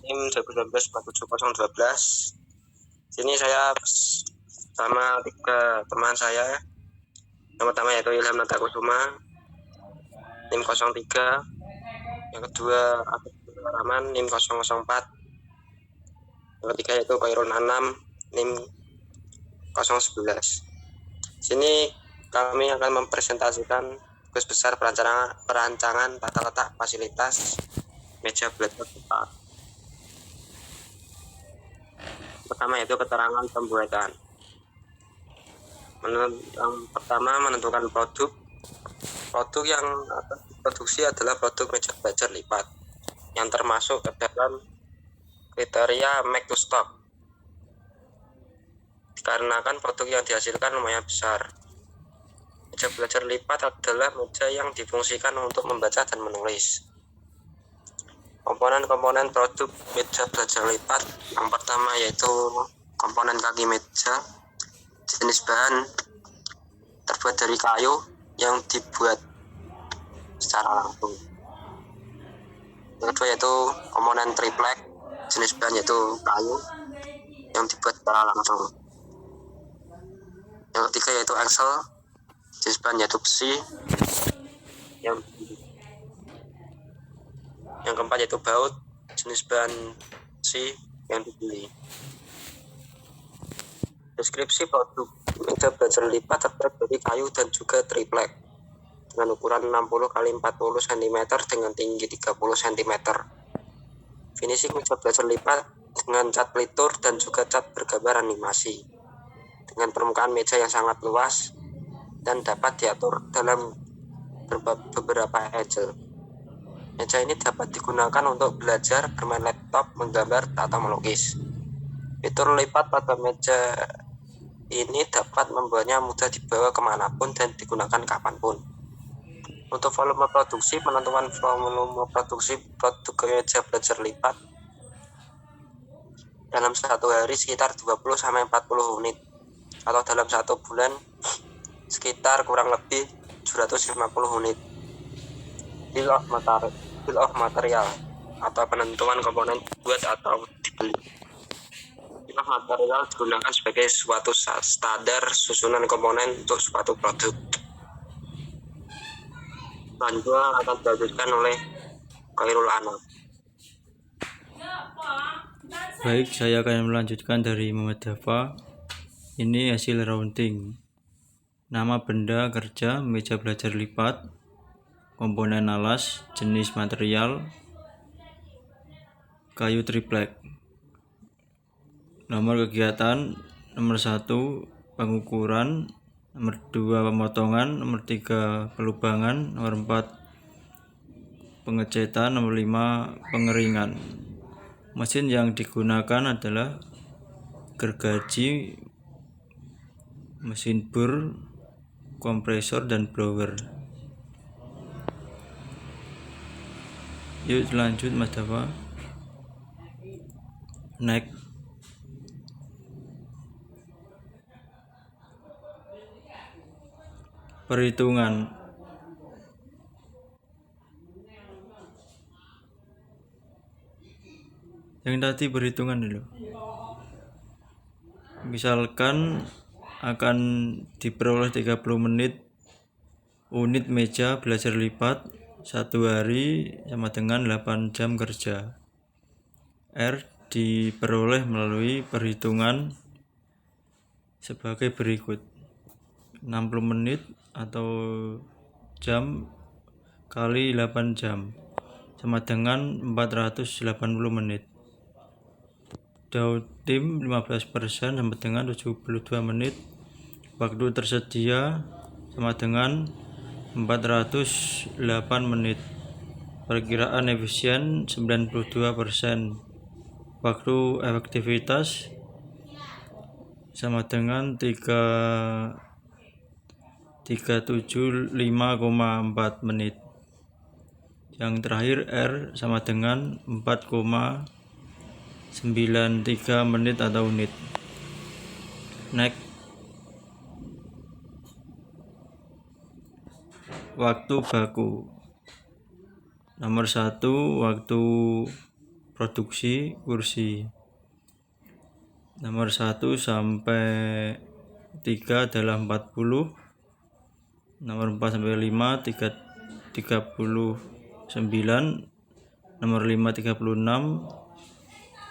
NIM 2019-47012. Sini saya sama 3 teman saya. Yang pertama yaitu Ilham Natakusuma, NIM 03. Yang kedua Abdul Rahman, NIM 004. Yang ketiga yaitu Khairul Anam, NIM 011. Sini kami akan mempresentasikan tugas besar perancangan tata letak fasilitas meja belajar cepat. Pertama yaitu keterangan pembuatan. Yang pertama menentukan produk. Produk yang akan diproduksi adalah produk meja belajar lipat yang termasuk ke dalam kriteria make to stock, dikarenakan produk yang dihasilkan lumayan besar. Meja belajar lipat adalah meja yang difungsikan untuk membaca dan menulis. Komponen-komponen produk meja belajar lipat, yang pertama yaitu komponen kaki meja. Jenis bahan terbuat dari kayu yang dibuat secara langsung. Yang kedua yaitu komponen triplek. Jenis bahan yaitu kayu yang dibuat secara langsung. Yang ketiga yaitu axle. Jenis bahan yaitu besi. Yang keempat yaitu baut. Jenis bahan besi yang dibeli. Deskripsi produk meja belajar lipat terbuat dari kayu dan juga triplek dengan ukuran 60 x 40 cm dengan tinggi 30 cm. Finishing meja belajar lipat dengan cat pelitur dan juga cat bergambar animasi dengan permukaan meja yang sangat luas dan dapat diatur dalam beberapa angle. Meja ini dapat digunakan untuk belajar, bermain laptop, menggambar, atau melukis. Fitur lipat pada meja ini dapat membuatnya mudah dibawa kemanapun dan digunakan kapanpun. Untuk volume produksi, penentuan volume produksi produk meja belajar lipat dalam satu hari sekitar 20-40 unit, atau dalam 1 bulan sekitar kurang lebih 750 unit. Bill of material atau penentuan komponen buat atau dibeli. Bill of material digunakan sebagai suatu standar susunan komponen untuk suatu produk. Selanjutnya akan dilanjutkan oleh Khairul Anam. Baik, saya akan melanjutkan dari Muhammad Dafa. Ini hasil rounding. Nama benda kerja meja belajar lipat, komponen alas, jenis material kayu triplek. Nomor kegiatan, nomor 1 pengukuran, nomor 2 pemotongan, nomor 3 pelubangan, nomor 4 pengecetan, nomor 5 pengeringan. Mesin yang digunakan adalah gergaji, mesin bor, kompresor, dan blower. Yuk lanjut Mas Dafa. Next. Perhitungan. Yang tadi perhitungan dulu. Misalkan akan diperoleh 30 menit unit meja belajar lipat 1 hari sama dengan 8 jam kerja. R diperoleh melalui perhitungan sebagai berikut. 60 menit atau jam kali 8 jam sama dengan 480 menit. Downtime tim 15% sama dengan 72 menit. Waktu tersedia sama dengan 408 menit. Perkiraan efisien 92%. Waktu efektivitas sama dengan 375,4 menit. Yang terakhir R sama dengan 4,93 menit atau unit. Next. Waktu baku. Nomor 1 waktu produksi kursi. Nomor 1 sampai 3 adalah 40. Nomor 4 sampai 5 39. Nomor 5 36.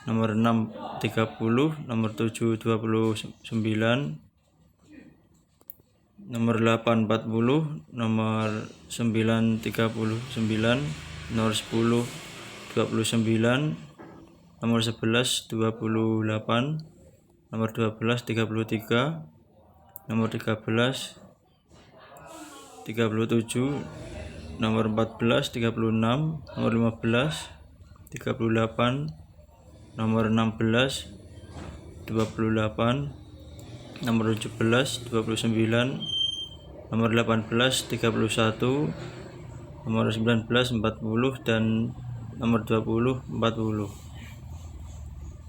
Nomor 6 30. Nomor 7 29. Nomor 8 40. Nomor 9 39. Nomor 10 29. Nomor 11 28. Nomor 12 33. Nomor 13 37. Nomor 14 36. Nomor 15 38. Nomor 16 28. Nomor 17 29. Nomor 18 31. Nomor 19 40 dan nomor 20 40.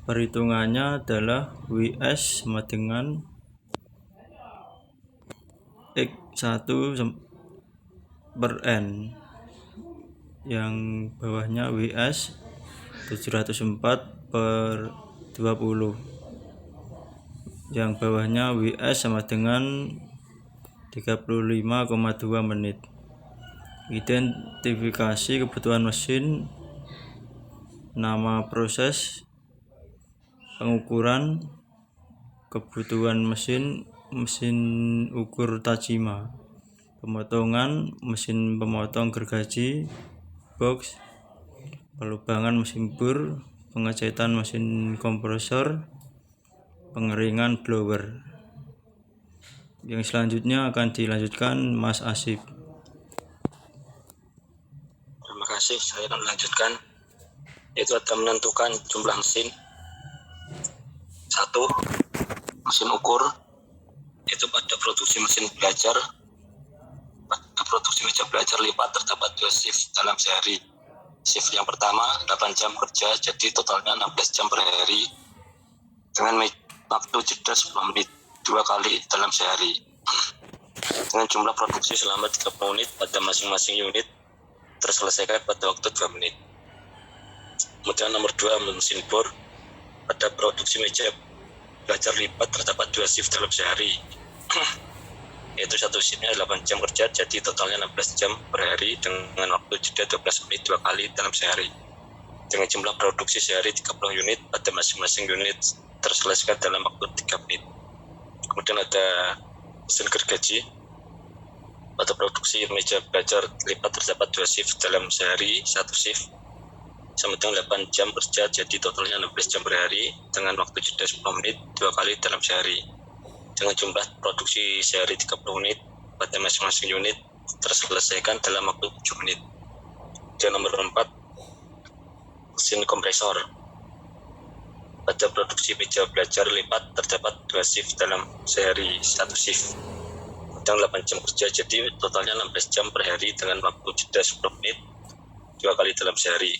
Perhitungannya adalah WS sama dengan X1 per N. Yang bawahnya WS 704 per 20. Yang bawahnya WS sama dengan 35,2 menit. Identifikasi kebutuhan mesin, nama proses, pengukuran, kebutuhan mesin ukur Tajima, pemotongan, mesin pemotong gergaji, box, pelubangan mesin bur, pengecetan mesin kompresor, pengeringan blower. Yang selanjutnya akan dilanjutkan Mas Asif. Terima kasih, saya akan melanjutkan, yaitu ada menentukan jumlah mesin. 1. Mesin ukur, itu pada produksi mesin belajar. Pada produksi meja belajar lipat terdapat 2 shift dalam sehari. Shift yang pertama 8 jam kerja, jadi totalnya 16 jam per hari, dengan waktu jeda 10 menit 2 kali dalam sehari, dengan jumlah produksi selama 30 menit pada masing-masing unit, terselesaikan pada waktu 2 menit. Kemudian nomor 2, mesin bor. Pada produksi meja belajar lipat terdapat 2 shift dalam sehari, yaitu satu shiftnya 8 jam kerja, jadi totalnya 16 jam per hari, dengan waktu jeda 12 menit 2 kali dalam sehari, dengan jumlah produksi sehari 30 unit pada masing-masing unit, terselesaikan dalam waktu 3 menit. Kemudian ada mesin gergaji. Pada produksi meja belajar lipat terdapat 2 shift dalam sehari, satu shift sama dengan 8 jam kerja, jadi totalnya 16 jam per hari, dengan waktu jeda 10 menit 2 kali dalam sehari, dengan jumlah produksi sehari 30 unit pada masing-masing unit, terselesaikan dalam waktu 7 menit. Dan nomor 4, mesin kompresor. Pada produksi meja belajar lipat terdapat 2 shift dalam sehari, satu shift dan 8 jam kerja, jadi totalnya 16 jam per hari, dengan waktu jeda 10 menit 2 kali dalam sehari,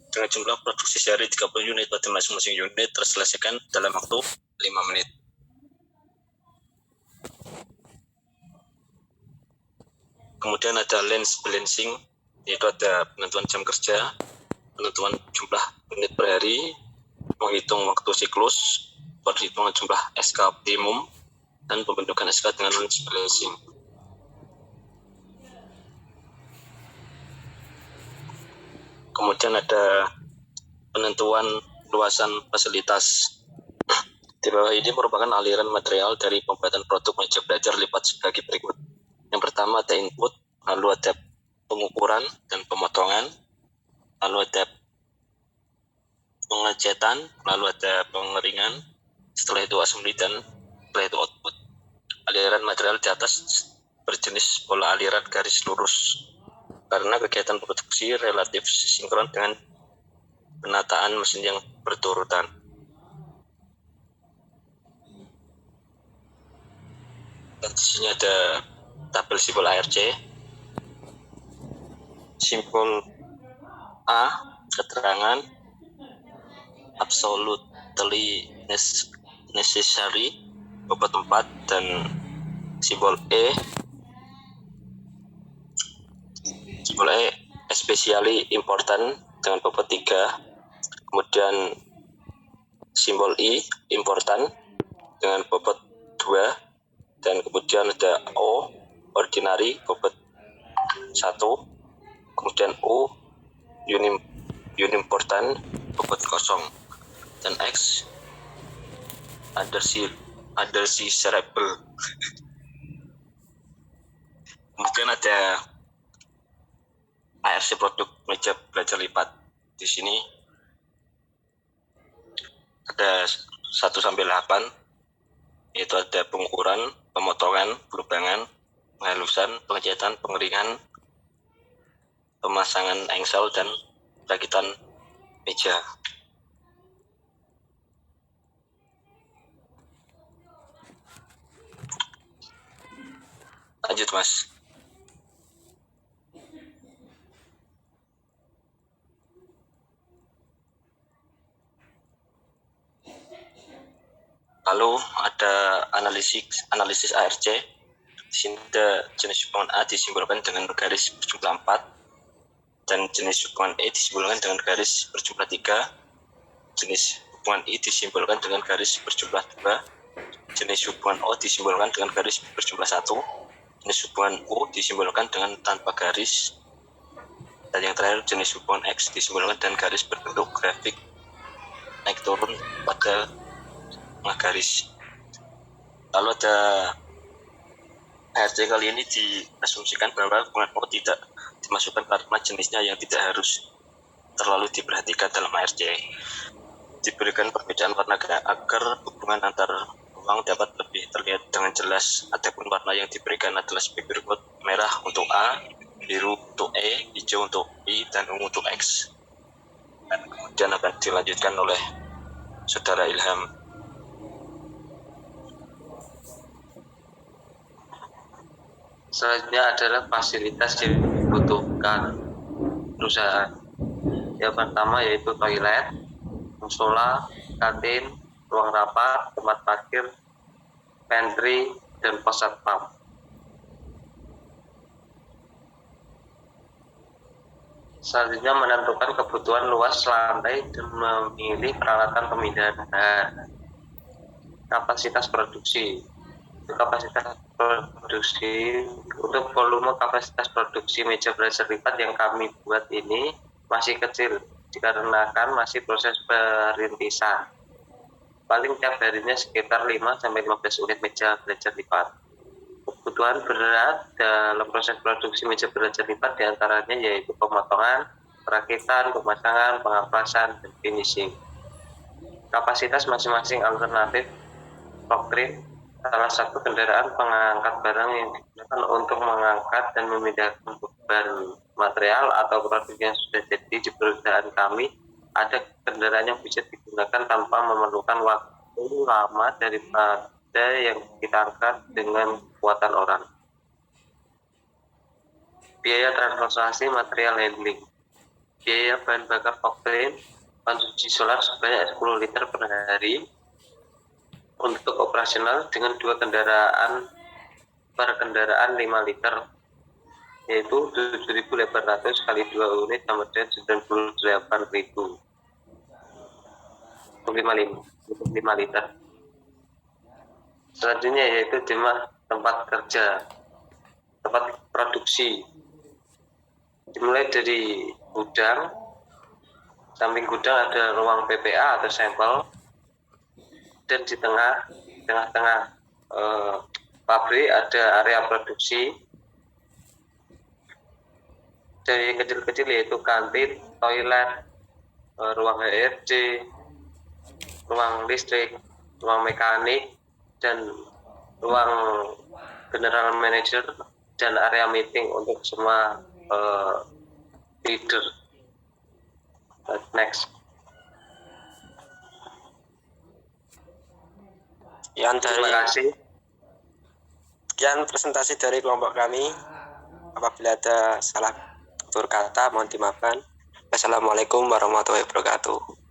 dengan jumlah produksi sehari 30 unit pada masing-masing unit, terselesaikan dalam waktu 5 menit. Kemudian ada lens balancing, yaitu ada penentuan jam kerja, penentuan jumlah unit per hari, menghitung waktu siklus, perhitungan jumlah SK optimum, dan pembentukan SK dengan lens balancing. Kemudian ada penentuan luasan fasilitas. Di bawah ini merupakan aliran material dari pembuatan produk meja belajar lipat sebagai berikut. Yang pertama ada input, lalu ada pengukuran dan pemotongan, lalu ada pengecetan, lalu ada pengeringan, setelah itu assembly, dan setelah itu output. Aliran material di atas berjenis pola aliran garis lurus, karena kegiatan produksi relatif sinkron dengan penataan mesin yang berturutan. Dan di sini ada tabel simbol ARC. Simbol A, keterangan absolutely necessary, bobot 4, dan simbol E especially important dengan bobot 3, kemudian simbol I, important, dengan bobot 2, dan kemudian ada O, ordinary, bobot 1, kemudian U, unimportant, bobot 0, dan X, undesirable. Kemudian ada ARC produk meja belajar lipat. Di sini ada 1-8, yaitu ada pengukuran, pemotongan, pelubangan, penghalusan, pengecatan, pengeringan, pemasangan engsel, dan perakitan meja. Lanjut, Mas. Lalu ada analisis ARC. Di sini ada jenis hubungan A disimbolkan dengan garis berjumlah 4, dan jenis hubungan E disimbolkan dengan garis berjumlah 3, jenis hubungan I disimbolkan dengan garis berjumlah 2, jenis hubungan O disimbolkan dengan garis berjumlah 1, jenis hubungan U disimbolkan dengan tanpa garis, dan yang terakhir jenis hubungan X disimbolkan dengan garis berbentuk grafik naik turun pada garis. Lalu ada ARC kali ini diasumsikan bahwa hubungan O tidak dimasukkan karena jenisnya yang tidak harus terlalu diperhatikan dalam ARC. Diberikan perbedaan warna agar hubungan antar ruang dapat lebih terlihat dengan jelas. Adapun warna yang diberikan adalah sebagai berikut: merah untuk A, biru untuk E, hijau untuk I, dan ungu untuk X. Dan kemudian akan dilanjutkan oleh Saudara Ilham. Selanjutnya adalah fasilitas yang dibutuhkan perusahaan. Yang pertama yaitu toilet, musola, kantin, ruang rapat, tempat parkir, pantry, dan pos satpam. Selanjutnya menentukan kebutuhan luas lantai dan memilih peralatan pemindahan bahan. Kapasitas produksi. Kapasitas produksi untuk volume kapasitas produksi meja belajar lipat yang kami buat ini masih kecil dikarenakan masih proses perintisan. Paling tiap harinya sekitar 5-15 unit meja belajar lipat. Kebutuhan berat dalam proses produksi meja belajar lipat diantaranya yaitu pemotongan, perakitan, pemasangan, pengaplasan, dan finishing. Kapasitas masing-masing alternatif forklift salah satu kendaraan pengangkat barang yang digunakan untuk mengangkat dan memindahkan beban material atau produk yang sudah jadi di perusahaan kami. Ada kendaraan yang bisa digunakan tanpa memerlukan waktu lama daripada yang kita angkat dengan kekuatan orang. Biaya transportasi material handling. Biaya bahan bakar forklift, konsumsi solar sebanyak 10 liter per hari. Untuk operasional dengan 2 kendaraan per kendaraan 5 liter, yaitu 7.800 kali 2 unit sama dengan 98.000 untuk 5 liter. Selanjutnya yaitu jumlah tempat kerja, tempat produksi, dimulai dari gudang. Samping gudang ada ruang PPA atau sampel, dan di tengah-tengah pabrik ada area produksi. Dari kecil-kecil yaitu kantin, toilet, ruang HRD, ruang listrik, ruang mekanik, dan ruang general manager, dan area meeting untuk semua leader. Next. Terima kasih. Sekian presentasi dari kelompok kami. Apabila ada salah tutur kata mohon dimaafkan. Wassalamualaikum warahmatullahi wabarakatuh.